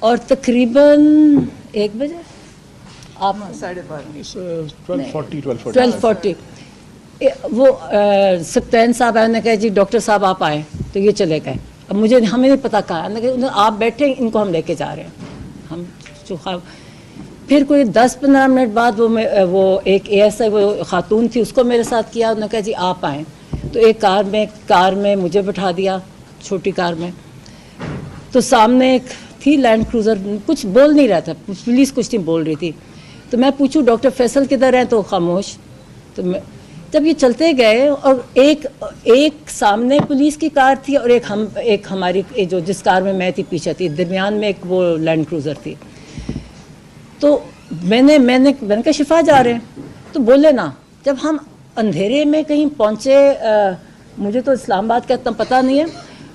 और तकरीबन 1 बजे आप 12:40 वो सप्तान साहब आए, उन्होंने कहा जी डॉक्टर साहब आप आए, तो ये चले गए। अब मुझे हमें नहीं पता कहा, आप बैठे इनको हम लेके जा रहे हैं। हम फिर कोई 10-15 मिनट बाद वो एक ASI वो खातून थी, उसको मेरे साथ किया। उन्होंने कहा जी आप आएँ, तो एक कार में मुझे बिठा दिया, छोटी कार में। तो सामने एक थी लैंड क्रूज़र, कुछ बोल नहीं रहा था, पुलिस कुछ नहीं बोल रही थी। तो मैं पूछूं डॉक्टर फैसल किधर हैं, तो खामोश। तो मैं जब ये चलते गए और एक सामने पुलिस की कार थी और एक हमारी जो जिस कार में मैं थी पीछे थी, दरमियान में एक वो लैंड क्रूज़र थी। तो मैंने कहा शिफा जा रहे हैं, तो बोले ना। जब हम अंधेरे में कहीं पहुँचे, मुझे तो इस्लामाबाद का इतना पता नहीं है,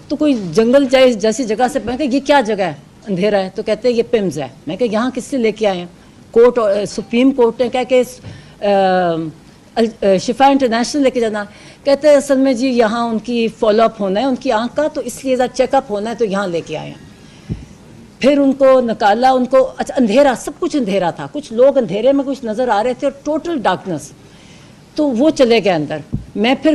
तो कोई जंगल जैसी जगह से, मैं कहा ये क्या जगह है, अंधेरा है। तो कहते हैं ये पिम्स है। मैं कहा यहाँ किससे लेके आए हैं? कोर्ट, सुप्रीम कोर्ट ने कहा कि शिफा इंटरनेशनल लेके जाना। कहते हैं असल में जी यहाँ उनकी फॉलोअप होना है उनकी आँख का, तो इसलिए चेकअप होना है, तो यहाँ लेके आए हैं। फिर उनको निकाला, उनको अच्छा अंधेरा, सब कुछ अंधेरा था, कुछ लोग अंधेरे में कुछ नज़र आ रहे थे और टोटल डार्कनेस। तो वो चले गए अंदर।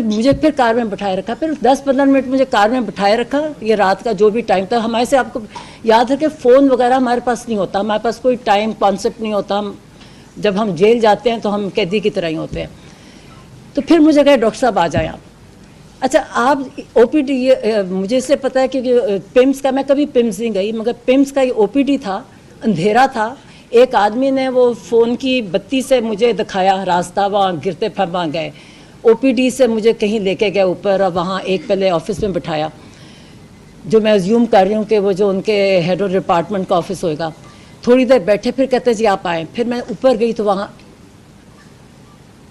मुझे फिर कार में बिठाए रखा, फिर 10-15 मिनट मुझे कार में बिठाए रखा। ये रात का जो भी टाइम था, हमारे से आपको याद है कि फ़ोन वगैरह हमारे पास नहीं होता, हमारे पास कोई टाइम कॉन्सेप्ट नहीं होता। जब हम जेल जाते हैं तो हम कैदी की तरह ही होते हैं। तो फिर मुझे कहा डॉक्टर साहब आ जाएं आप। अच्छा आप OPD, मुझे इससे पता है क्योंकि पिम्स का, मैं कभी पिम्स नहीं गई, मगर पिम्स का ये OPD था, अंधेरा था। एक आदमी ने वो फ़ोन की बत्ती से मुझे दिखाया रास्ता, वहाँ गिरते फिर वहाँ गए। OPD से मुझे कहीं लेके गए ऊपर, और वहाँ एक पहले ऑफिस में बिठाया, जो मैं अज्यूम कर रही हूँ कि वो जो उनके हेड ऑफ डिपार्टमेंट का ऑफिस होगा। थोड़ी देर बैठे, फिर कहते जी आप आए। फिर मैं ऊपर गई तो वहाँ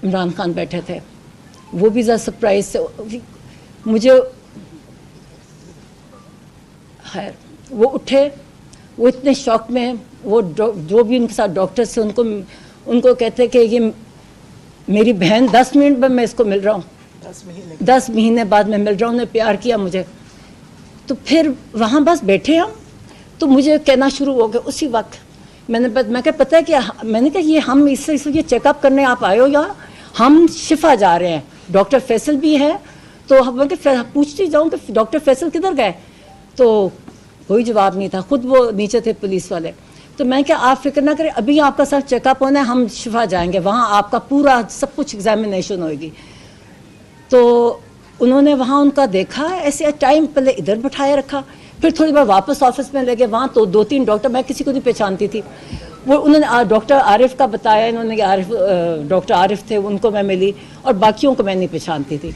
इमरान खान बैठे थे। वो भी ज़रा सरप्राइज से मुझे, खैर वो उठे, वो इतने शौक में, वो जो भी उनके साथ डॉक्टर से उनको कहते कि ये मेरी बहन, 10 मिनट में मैं इसको मिल रहा हूँ, 10 महीने बाद मैं मिल रहा हूँ, उन्होंने प्यार किया मुझे। तो फिर वहाँ बस बैठे हम, तो मुझे कहना शुरू हो गया उसी वक्त। मैं क्या पता है कि मैंने कहा ये हम इससे ये चेकअप करने आप आए हो या हम शिफा जा रहे हैं, डॉक्टर फैसल भी है। तो मैं पूछती जाऊँ कि डॉक्टर फैसल किधर गए, तो कोई जवाब नहीं था, खुद वो नीचे थे पुलिस वाले। तो मैं क्या आप फिक्र ना करें, अभी आपका सर चेकअप होना है, हम शिफा जाएंगे, वहाँ आपका पूरा सब कुछ एग्जामिनेशन होगी। तो उन्होंने वहाँ उनका देखा, ऐसे टाइम पहले इधर बिठाए रखा, फिर थोड़ी बार वापस ऑफिस में ले गए। वहाँ तो 2-3 डॉक्टर, मैं किसी को नहीं पहचानती थी। वो उन्होंने डॉक्टर आरिफ का बताया, इन्होंने डॉक्टर आरिफ थे, उनको मैं मिली, और बाकियों को मैं नहीं पहचानती थी।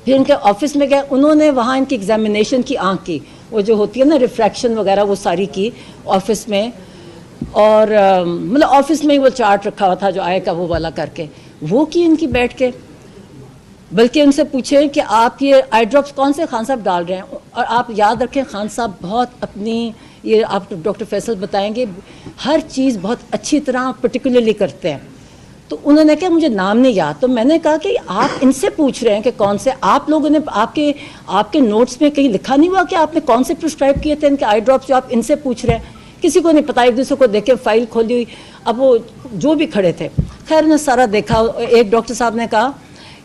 फिर इनके ऑफिस में गए, उन्होंने वहाँ इनकी एग्जामिनेशन की, आँख की वो जो होती है ना रिफ्रैक्शन वगैरह, वो सारी की ऑफिस में। और मतलब ऑफिस में ही वो चार्ट रखा हुआ था जो आय का वो वाला करके, वो की इनकी बैठ के। बल्कि उनसे पूछे कि आप ये आई ड्रॉप्स कौन से खान साहब डाल रहे हैं। और आप याद रखें खान साहब बहुत अपनी, ये आप डॉक्टर फैसल बताएंगे, हर चीज़ बहुत अच्छी तरह पर्टिकुलरली करते हैं। तो उन्होंने कहा मुझे नाम नहीं याद। तो मैंने कहा कि आप इनसे पूछ रहे हैं कि कौन से, आप लोगों ने आपके नोट्स में कहीं लिखा नहीं हुआ कि आपने कौन से प्रिस्क्राइब किए थे इनके आई ड्रॉप्स, जो आप इनसे पूछ रहे हैं। किसी को नहीं पता, एक दूसरे को देखे, फाइल खोली हुई। अब वो जो भी खड़े थे, खैर ने सारा देखा। एक डॉक्टर साहब ने कहा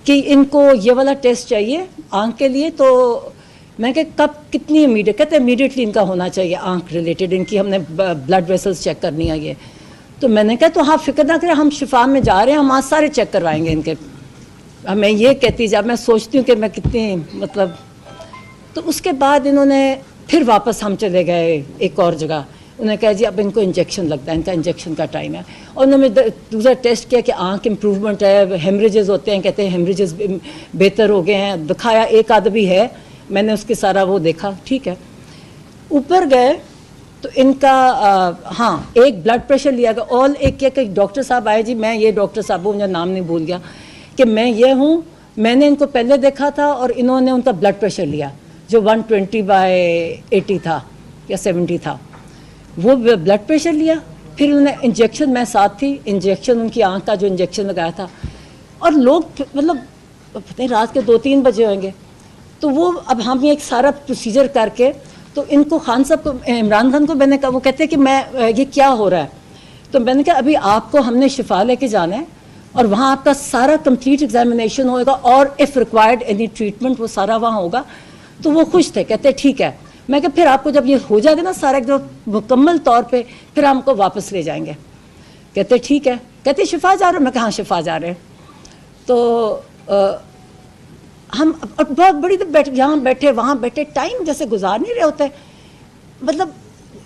कि इनको ये वाला टेस्ट चाहिए आँख के लिए। तो मैं कहा कब, कितनी इमीडिएट? कहते इमीडिएटली इनका होना चाहिए, आँख रिलेटेड इनकी, हमने ब्लड वेसल्स चेक करनी है ये। तो मैंने कहा तो हाँ फिक्र ना करें, हम शिफा में जा रहे हैं, हम आज सारे चेक करवाएंगे इनके। अब मैं ये कहती, जब मैं सोचती हूँ कि मैं कितनी मतलब। तो उसके बाद इन्होंने फिर वापस हम चले गए एक और जगह। उन्होंने कहा जी अब इनको इंजेक्शन लगता है, इनका इंजेक्शन का टाइम है। और उन्होंने दूसरा टेस्ट किया कि आँख इम्प्रूवमेंट है, हेमरेजेस होते हैं, कहते हैं हेमरेजेस बेहतर हो गए हैं। दिखाया एक आदमी है, मैंने उसके सारा वो देखा, ठीक है। ऊपर गए तो इनका हाँ एक ब्लड प्रेशर लिया गया। ऑल एक डॉक्टर साहब आए जी, मैं ये डॉक्टर साहब, मुझे नाम नहीं भूल गया कि मैं ये हूँ, मैंने इनको पहले देखा था और इन्होंने उनका ब्लड प्रेशर लिया जो 120/80 था या 70 था, वो ब्लड प्रेशर लिया। फिर उन्होंने इंजेक्शन, मैं साथ थी, इंजेक्शन उनकी आँख का जो इंजेक्शन लगाया था। और लोग मतलब पता नहीं रात के 2-3 बजे होंगे। तो वो अब हम एक सारा प्रोसीजर करके तो इनको खान साहब को, इमरान खान को मैंने कहा, वो कहते हैं कि मैं ये क्या हो रहा है। तो मैंने कहा अभी आपको हमने शिफा लेके जाना है और वहाँ आपका सारा कंप्लीट एग्जामिनेशन होएगा और इफ़ रिक्वायर्ड एनी ट्रीटमेंट वो सारा वहाँ होगा। तो वो खुश थे, कहते ठीक है। मैं कहा फिर आपको जब ये हो जाएगा ना सारा एकदम मुकम्मल तौर पे, फिर हमको वापस ले जाएंगे। कहते ठीक है। कहते शिफा जा रहे हो? मैं कहा हाँ शिफा जा रहे हैं। तो हम बहुत बड़ी तो यहाँ बैठे वहाँ बैठे टाइम जैसे गुजार नहीं रहे होते। मतलब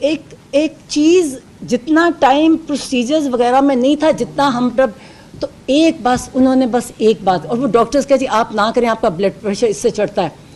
एक चीज़ जितना टाइम प्रोसीजर्स वगैरह में नहीं था जितना हम तब, तो एक बस उन्होंने बस एक बात, और वो डॉक्टर्स कहे जी आप ना करें, आपका ब्लड प्रेशर इससे चढ़ता है।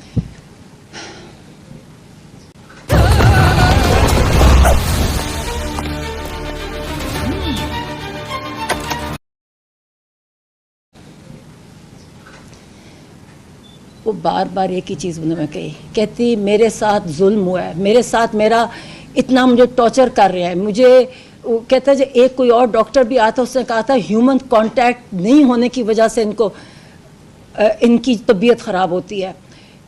वो बार बार एक ही चीज़ उन्होंने कही, कहती मेरे साथ जुल्म हुआ है, मेरे साथ मेरा इतना मुझे टॉर्चर कर रहे हैं। मुझे वो कहता है एक कोई और डॉक्टर भी आता, उसने कहा था ह्यूमन कांटेक्ट नहीं होने की वजह से इनको इनकी तबीयत ख़राब होती है।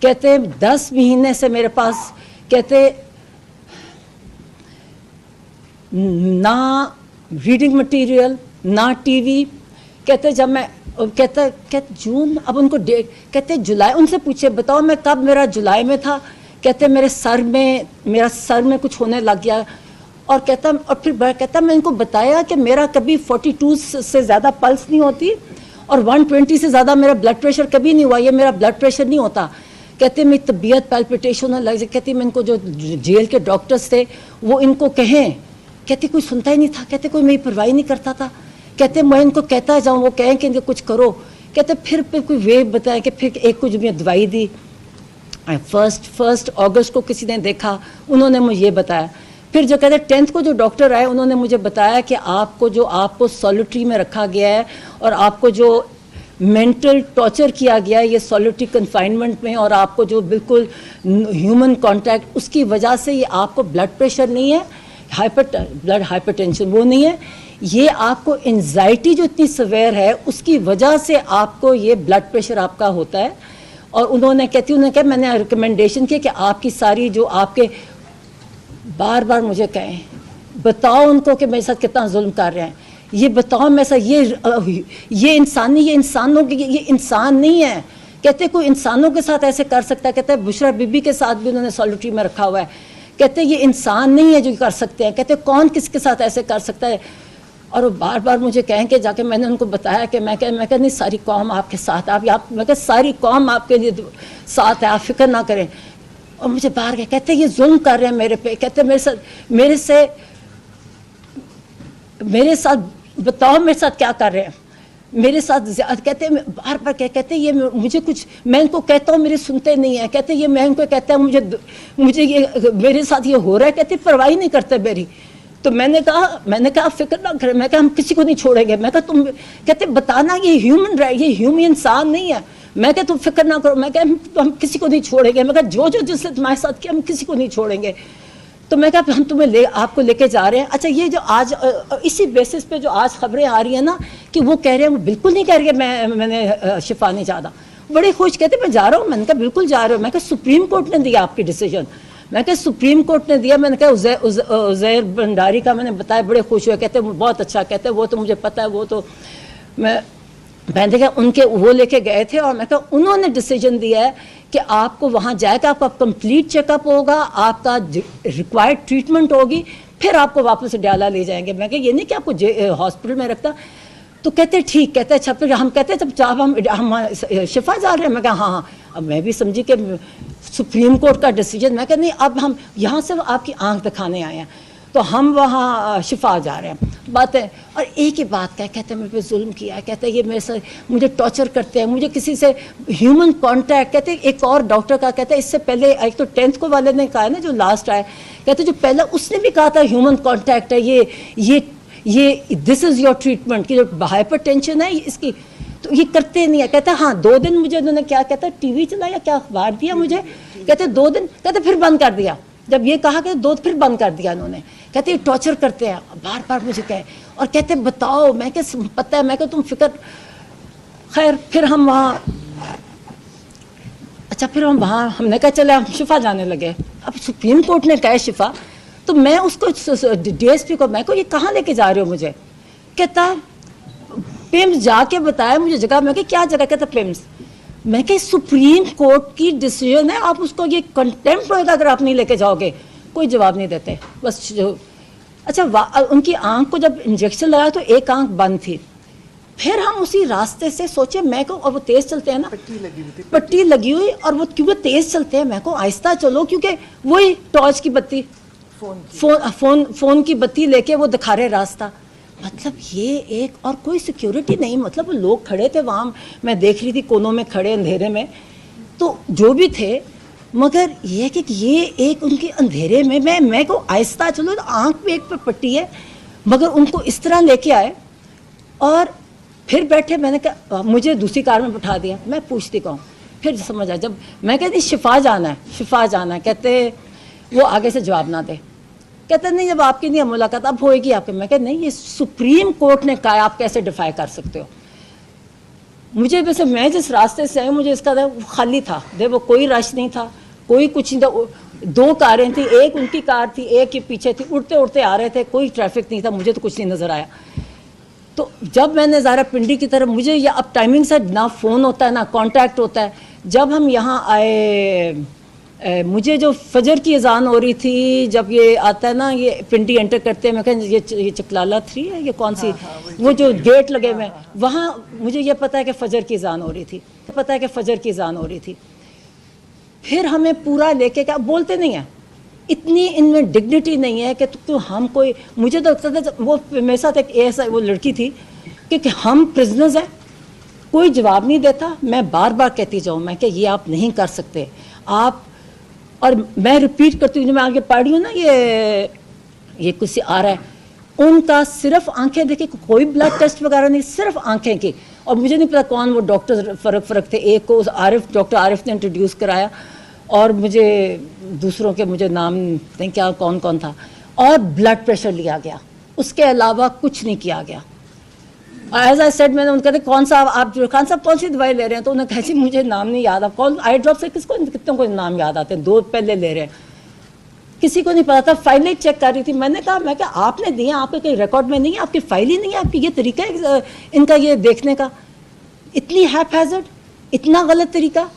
कहते 10 महीने से मेरे पास, कहते ना रीडिंग मटेरियल ना टीवी। कहते जब मैं कहते जून, अब उनको डेट, कहते जुलाई, उनसे पूछे बताओ मैं कब, मेरा जुलाई में था। कहते मेरे सर में कुछ होने लग गया। और कहता, और फिर कहता मैं इनको बताया कि मेरा कभी 42 से ज़्यादा पल्स नहीं होती और 120 से ज़्यादा मेरा ब्लड प्रेशर कभी नहीं हुआ, ये मेरा ब्लड प्रेशर नहीं होता। कहते मेरी तबीयत पैल्पिटेशन होने लग जाए। कहती मैं इनको जो जेल के डॉक्टर्स थे वो इनको कहें, कहती कोई सुनता ही नहीं था। कहते कोई मेरी परवाही नहीं करता था। कहते मैं इनको कहता जाऊँ, वो कहें कि इनको कुछ करो। कहते फिर कोई वे बताया कि फिर एक कुछ मैं दवाई दी। फर्स्ट अगस्त को किसी ने देखा, उन्होंने मुझे ये बताया। फिर जो कहते 10th को जो डॉक्टर आए उन्होंने मुझे बताया कि आपको सॉलिटरी में रखा गया है और आपको जो मेंटल टॉर्चर किया गया है ये सॉलिटरी कन्फाइनमेंट में, और आपको जो बिल्कुल ह्यूमन कांटेक्ट, उसकी वजह से ये आपको ब्लड प्रेशर नहीं है, ब्लड हाइपरटेंशन वो नहीं है, ये आपको एंजाइटी जो इतनी सवेयर है उसकी वजह से आपको ये ब्लड प्रेशर आपका होता है। और उन्होंने कहा मैंने रिकमेंडेशन किया कि आपकी सारी जो आपके, बार बार मुझे कहें बताओ उनको कि मेरे साथ कितना जुल्म कर रहे हैं, ये बताओ मेरे साथ ये इंसानी, ये इंसानों की, ये इंसान नहीं है। कहते कोई इंसानों के साथ ऐसे कर सकता है। कहते हैं बुशरा बीबी के साथ भी उन्होंने सॉलिटरी में रखा हुआ है। कहते ये इंसान नहीं है जो कर सकते हैं। कहते कौन किसके साथ ऐसे कर सकता है। और वो बार बार मुझे कहें कि जाके मैंने उनको बताया कि मैं कह नहीं सारी कौम आपके साथ, मैं कह सारी कौम आपके लिए साथ है, आप फिक्र ना करें। और मुझे बाहर कहते ये जुल्म कर रहे हैं मेरे पे। कहते मेरे साथ बताओ मेरे साथ क्या कर रहे हैं, मेरे साथ। कहते बार बार कहते ये मुझे कुछ, मैं इनको कहता हूँ मेरे सुनते नहीं है। कहते ये मैं इनको कहता हूँ मुझे ये मेरे साथ ये हो रहा है। कहते परवाही नहीं करते मेरी। तो मैंने कहा फिक्र ना करें, मैं कहा हम किसी को नहीं छोड़ेंगे। मैं कहा तुम, कहते बताना ये ह्यूमन राइट, ये ह्यूमन इंसान नहीं है। मैं कहा तुम फिक्र ना करो, मैं कहा हम किसी को नहीं छोड़ेंगे। मैं कहा जो जिसने तुम्हारे साथ किया हम किसी को नहीं छोड़ेंगे। तो मैं कहा हम तुम्हें आपको लेके जा रहे हैं। अच्छा ये जो आज इसी बेसिस पे जो आज खबरें आ रही हैं ना कि वो कह रहे हैं, वो बिल्कुल नहीं कह रही है मैंने शिफा नहीं चाहता, बड़े खुश कहते मैं जा रहा हूँ। मैंने कहा बिल्कुल जा रहे हो। मैं कहा सुप्रीम कोर्ट ने दिया आपकी डिसीजन। मैं कहा सुप्रीम कोर्ट ने दिया। मैंने कहा उज़ैर भंडारी का मैंने बताया, बड़े खुश हुए। कहते बहुत अच्छा, कहते वो तो मुझे पता है, वो तो मैंने कहा उनके वो लेके गए थे। और मैं कहा उन्होंने डिसीजन दिया है कि आपको वहाँ जाएगा, आपका कंप्लीट चेकअप होगा, आपका रिक्वायर्ड ट्रीटमेंट होगी, फिर आपको वापस डयाला ले जाएंगे। मैं कहा ये नहीं कि आपको हॉस्पिटल में रखता। तो कहते ठीक, कहते अच्छा फिर हम कहते जब हम शिफा जा रहे हैं। मैं कहा हाँ। अब मैं भी समझी कि सुप्रीम कोर्ट का डिसीजन। मैं कहा नहीं, अब हम यहाँ से आपकी आंख दिखाने आए हैं, तो हम वहाँ शिफा जा रहे हैं। बात है। और एक ही बात कहते मेरे पे जुल्म किया है। कहते ये मेरे से मुझे टॉर्चर करते हैं, मुझे किसी से ह्यूमन कांटेक्ट। कहते एक और डॉक्टर का, कहते इससे पहले एक तो 10th को वाले ने कहा ना जो लास्ट आए, कहते जो पहले उसने भी कहा था ह्यूमन कांटेक्ट है, ये दिस इज़ योर ट्रीटमेंट की जो हाइपर टेंशन है इसकी, तो ये करते नहीं है। कहते हाँ 2 दिन मुझे उन्होंने क्या कहता टीवी चलाया, क्या अखबार दिया मुझे। कहते 2 दिन, कहते फिर बंद कर दिया। जब ये कहा कि 2 फिर बंद कर दिया उन्होंने। कहते ये टॉर्चर करते हैं, बार बार मुझे कहे। और कहते बताओ, मैं क्या पता है, मैं क्या तुम फिक्र। खैर फिर हम वहाँ, अच्छा फिर हम वहाँ हमने कहा चले हम शिफा जाने लगे। अब सुप्रीम कोर्ट ने कहा है शिफा, तो मैं उसको DSP को, मैं को ये कहाँ लेके जा रहे हो मुझे? कहता पिम्स जाके बताया मुझे जगह। मैं क्या जगह? कहता पिम्स। मैं क्या सुप्रीम कोर्ट की डिसीजन है, आप उसको ये कंटेम्प्ट होगा अगर आप नहीं लेके जाओगे। कोई जवाब नहीं देते बस जो। अच्छा उनकी आंख को जब इंजेक्शन लगाया तो एक आंख बंद थी। फिर हम उसी रास्ते से सोचे मैं को, और वो तेज चलते हैं ना, पट्टी लगी हुई, और वो क्योंकि तेज चलते हैं, मैं को आहिस्ता चलो, क्योंकि वही टॉर्च की बत्ती, फोन की बत्ती लेके वो दिखा रहे रास्ता। मतलब ये एक, और कोई सिक्योरिटी नहीं, मतलब लोग खड़े थे वहाँ, मैं देख रही थी कोनों में खड़े अंधेरे में, तो जो भी थे, मगर ये कि ये एक उनके अंधेरे में मैं को आहिस्ता चलो, तो आँख पे एक पे पट्टी है, मगर उनको इस तरह लेके आए और फिर बैठे। मैंने कहा मुझे दूसरी कार में बिठा दिया। मैं पूछती कहूँ, फिर समझ आया जब मैं कहती शिफा जाना है, शिफा जाना है, कहते वो आगे से जवाब ना दे, कहते नहीं जब आपकी नहीं मुलाकात अब होएगी आपके। मैं कहते नहीं, ये सुप्रीम कोर्ट ने कहा, आप कैसे डिफाई कर सकते हो? मुझे वैसे मैं जिस रास्ते से आई मुझे इसका खाली था, देखो कोई रश नहीं था, कोई कुछ नहीं था। 2 कारें थी, एक उनकी कार थी, एक के पीछे थी, उड़ते उड़ते आ रहे थे, कोई ट्रैफिक नहीं था, मुझे तो कुछ नहीं नज़र आया। तो जब मैंने ज़ारा पिंडी की तरफ, मुझे ये अब टाइमिंग से ना फ़ोन होता है ना कांटेक्ट होता है। जब हम यहाँ आए, मुझे जो फजर की अजान हो रही थी, जब ये आता है ना, ये पिंडी एंटर करते हैं, मैं कहें ये चकलाला 3 है, ये कौन सी, वो जो गेट लगे हुए हैं, वहाँ मुझे ये पता है कि फजर की अजान हो रही थी, पता है कि फजर की अजान हो रही थी। फिर हमें पूरा लेके क्या बोलते नहीं है, इतनी इनमें डिग्निटी नहीं है कि तो हम कोई, मुझे तो लगता था वो मेरे साथ एक ऐसा वो लड़की थी कि हम प्रिजनर्स हैं, कोई जवाब नहीं देता। मैं बार बार कहती जाऊँ, मैं कि ये आप नहीं कर सकते आप, और मैं रिपीट करती हूँ, जो मैं आगे पढ़ रही हूँ ना, ये कुछ आ रहा है, उनका सिर्फ आंखें देखे, कोई ब्लड टेस्ट वगैरह नहीं, सिर्फ आंखें की। और मुझे नहीं पता कौन वो डॉक्टर फ़र्क थे, एक को आरिफ, डॉक्टर आरिफ ने इंट्रोड्यूस कराया, और मुझे दूसरों के मुझे नाम नहीं क्या कौन कौन था, और ब्लड प्रेशर लिया गया, उसके अलावा कुछ नहीं किया गया। एज आई सेड, मैंने उनका कौन सा आप जो खान साहब कौन सी दवाई ले रहे हैं, तो उन्होंने कहा जी मुझे नाम नहीं याद, आप कौन आई ड्रॉप से किसको कितनों को नाम याद आते हैं, 2 पहले ले रहे हैं, किसी को नहीं पता था। फाइलें चेक कर रही थी, मैंने कहा मैं क्या आपने दिया, आपके कहीं रिकॉर्ड में नहीं है, आपकी फाइल ही नहीं है, आपकी ये तरीका है इनका ये देखने का, इतनी हैपहैज़र्ड, इतना गलत तरीका।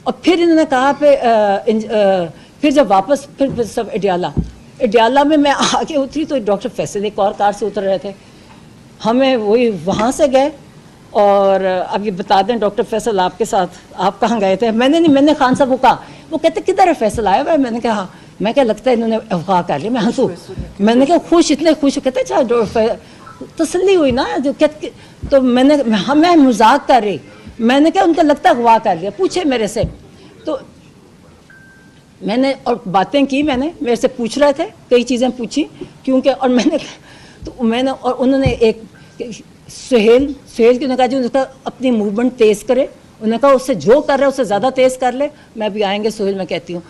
और फिर इन्होंने कहा फिर जब वापस फिर सब एडियाला में मैं आगे उतरी तो डॉक्टर फैसल एक और कार से उतर रहे थे, हमें वही वहाँ से गए। और अब ये बता दें डॉक्टर फैसल आपके साथ, आप कहाँ गए थे? मैंने खान साहब को कहा, वो कहते किधर है फैसल आया हुआ है? मैंने कहा मैं क्या लगता है इन्होंने अफवाह कर लिया। मैं हंसू, मैंने कहा खुश, इतने खुश, कहते अच्छा तसल्ली हुई ना जो कहते, तो मैं मजाक कर रही, मैंने क्या उनका लगता अगवा कर लिया, पूछे मेरे से, तो मैंने और बातें की, मैंने मेरे से पूछ रहे थे, कई चीज़ें पूछी क्योंकि, और मैंने और उन्होंने एक सुहेल की उन्होंने कहा जी उसका अपनी मूवमेंट तेज़ करे, उन्होंने कहा उससे जो कर रहे है उससे ज़्यादा तेज़ कर ले, मैं भी आएंगे सुहेल, मैं कहती हूँ।